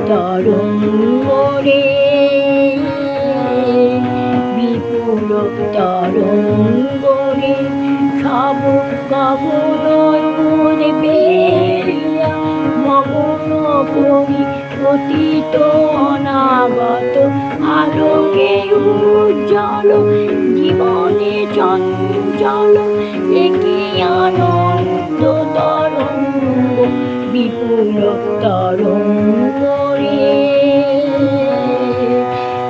তরঙ্গরে বিপুল তরঙ্গরে সব গগন পেরিয়া মগন করি অতীত অনাগত আলোকে উজ্জ্বল জীবনে চঞ্চল একই আনন্দ তরঙ্গ বিপুল তরঙ্গরে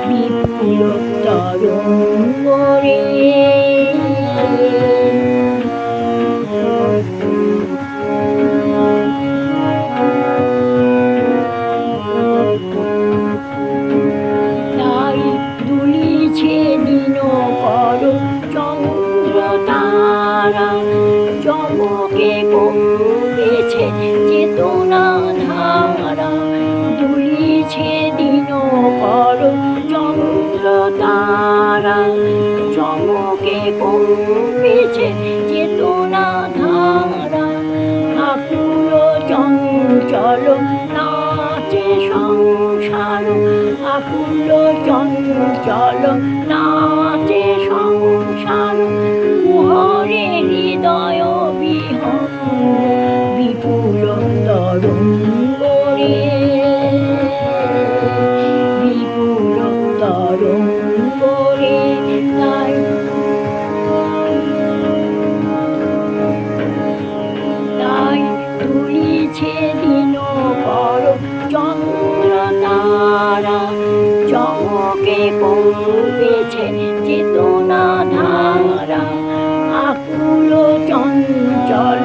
বিপুল তরঙ্গরে তাই দুলিছে দিনকর চন্দ্র তারা চমকে কমেছে চেতনা ধারা দুলিছে দিনকর চন্দ্র তারা চমকে কমেছে চেতনা ধারা আকুল চঞ্চল নাচে সংসার আকুল চঞ্চল নাচে সংসার কুহরে হৃদয় বিহঙ্গ বিপুল তরঙ্গরে বিপুল তরঙ্গরে তাই তুলিছে দিনকর চন্দ্র তারা চমকে কমেছে চেতনা ধারা আকুল চঞ্চল